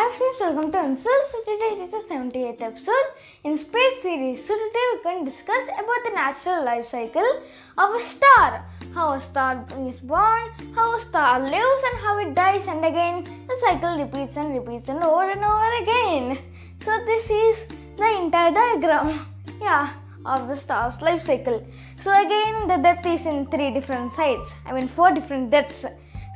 Hi friends, welcome to Answers. So today is the 78th episode in Space series. So today we can discuss about the natural life cycle of a star. How a star is born, how a star lives and how it dies, and again the cycle repeats and over again. So this is the entire diagram of the star's life cycle. So again the death is in 3 different sides. 4 different deaths.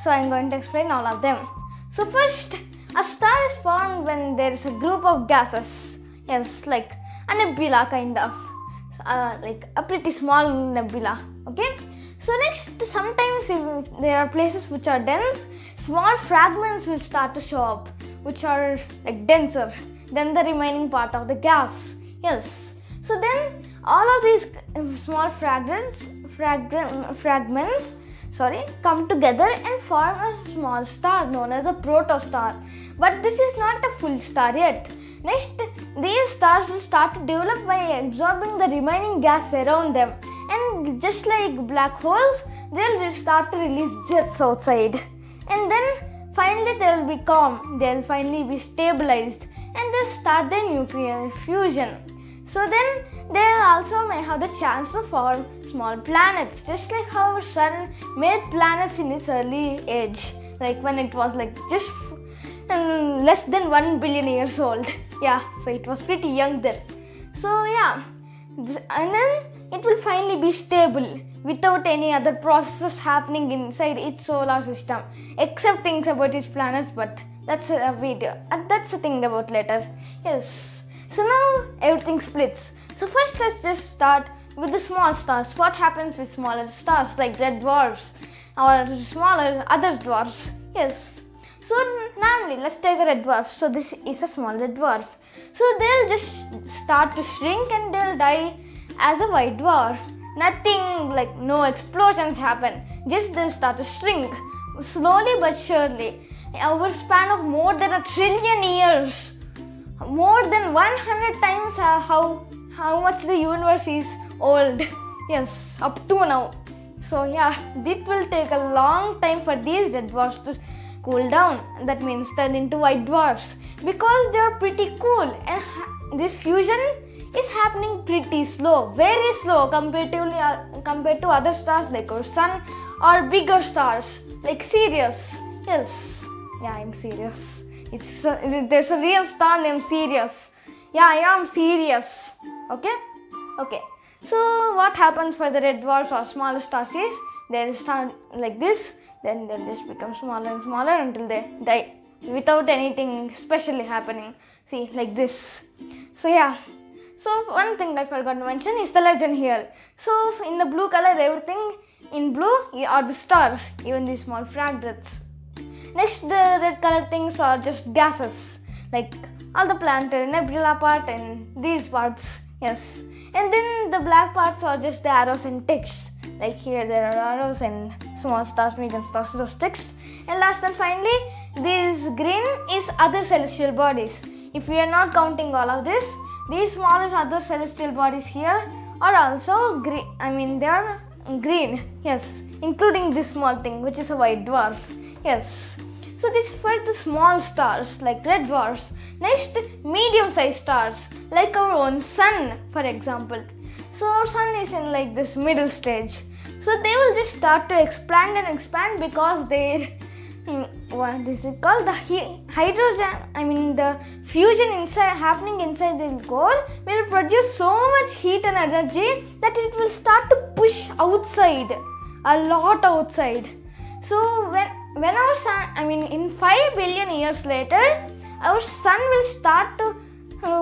So I'm going to explain all of them. So first, a star is formed when there is a group of gases. Yes, like a nebula kind of. Like a pretty small nebula. Okay. So next, sometimes if there are places which are dense, small fragments will start to show up, which are like denser than the remaining part of the gas. Yes. So then all of these small fragments come together and form a small star known as a protostar. But this is not a full star yet. Next, these stars will start to develop by absorbing the remaining gas around them. And just like black holes, they'll start to release jets outside. And then finally they'll be calm. They'll finally be stabilized. And they'll start their nuclear fusion. So then they also may have the chance to form small planets, just like how our sun made planets in its early age, like when it was like just less than 1 billion years old. So it was pretty young then. So and then it will finally be stable without any other processes happening inside its solar system, except things about its planets, but that's a video. That's a thing about later. Yes. So now everything splits. So first let's just start with the small stars. What happens with smaller stars like red dwarfs or smaller other dwarfs? Yes. So now let's take a red dwarf. So this is a small red dwarf. So they'll just start to shrink and they'll die as a white dwarf. Nothing like no explosions happen. Just they'll start to shrink slowly but surely over a span of more than 1 trillion years. More than 100 times how much the universe is old. Yes, up to now. So it will take a long time for these red dwarfs to cool down. That means turn into white dwarfs, because they are pretty cool, and this fusion is happening pretty slow, very slow compared to other stars like our sun or bigger stars like Sirius. Yes, I'm serious. There's a real star named Sirius. I am serious. Okay. So what happens for the red dwarfs or smaller stars is they'll start like this, then they'll just become smaller and smaller until they die without anything specially happening. See, like this. So So one thing I forgot to mention is the legend here. So in the blue color, everything in blue are the stars, even these small fragments. Next, the red color things are just gases, like all the planetary nebula part and these parts. Yes. And then the black parts are just the arrows and ticks. Like here there are arrows and small stars, medium stars, those ticks. And last and finally, this green is other celestial bodies. If we are not counting all of this, these smallest other celestial bodies here are also green. They are green. Yes. Including this small thing, which is a white dwarf. Yes. So this is for the small stars like red dwarfs. Next, medium-sized stars like our own sun, for example. So our sun is in like this middle stage. So they will just start to expand because their what is it called? The hydrogen. The fusion happening inside the core will produce so much heat and energy that it will start to push outside, a lot outside. So when our sun, in 5 billion years later, our sun will start to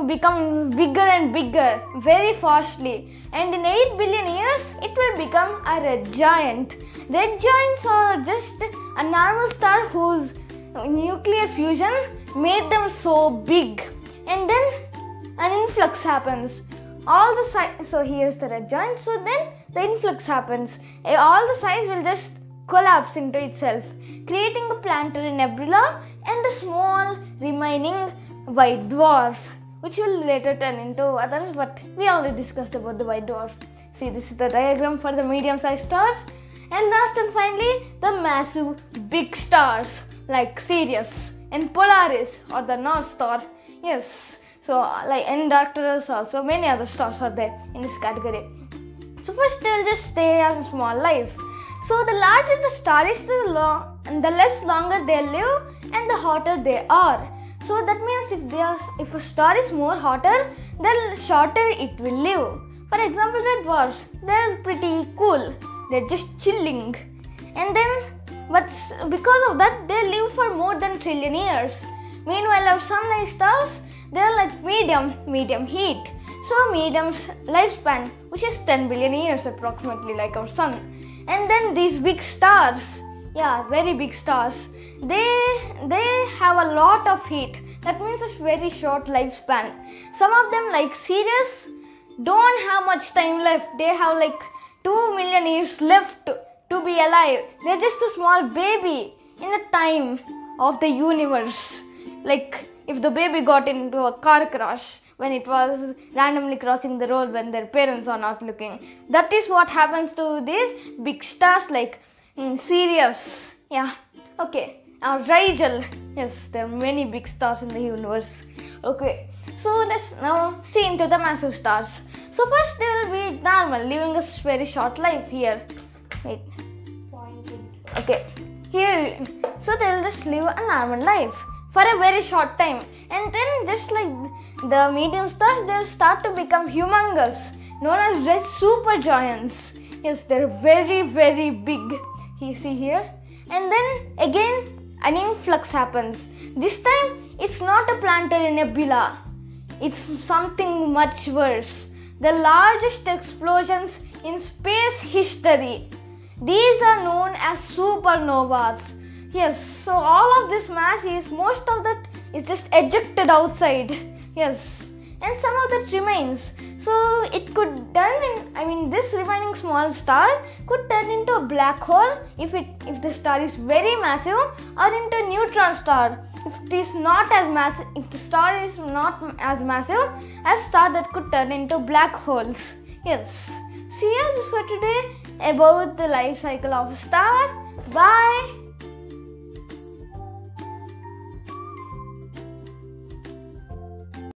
become bigger and bigger very fastly, and in 8 billion years it will become a red giant. Red giants are just a normal star whose nuclear fusion made them so big, and then an influx happens. So here's the red giant. So then the influx happens. All the size will just collapse into itself, creating a planetary nebula and a small remaining white dwarf, which will later turn into others, but we already discussed about the white dwarf. See, this is the diagram for the medium-sized stars. And last and finally, the massive big stars like Sirius. and Polaris or the North Star. Yes, so like and Arcturus also, many other stars are there in this category. So first they will just stay as a small life. So the larger the star is, the less longer they live and the hotter they are. So that means if a star is more hotter, then shorter it will live. For example, red dwarfs, they're pretty cool. They're just chilling. And then, but because of that, they live for more than trillion years. Meanwhile, our sun-like stars, they're like medium heat. So medium lifespan, which is 10 billion years approximately, like our sun. And then these big stars, very big stars, they have a lot of heat. That means it's very short lifespan. Some of them, like Sirius, don't have much time left. They have like 2 million years left to be alive. They're just a small baby in the time of the universe. Like if the baby got into a car crash when it was randomly crossing the road when their parents are not looking. That is what happens to these big stars like Sirius. Okay. Rigel. Yes, there are many big stars in the universe. Okay. So let's now see into the massive stars. So first they will be normal, living a very short life here. Wait. Okay. Here, so they will just live a normal life for a very short time. And then just like the medium stars, they will start to become humongous, known as red supergiants. Yes, they're very, very big. You see here. And then again, an influx happens. This time, it's not a planetary nebula. It's something much worse. The largest explosions in space history. These are known as supernovas. Yes, so all of this mass is, most of that is just ejected outside. Yes, and some of that remains. So it could turn in, this remaining small star could turn into a black hole if the star is very massive, or into a neutron star if it is not as massive, if the star is not as massive as star that could turn into black holes. Yes. See you this for today about the life cycle of a star. Bye.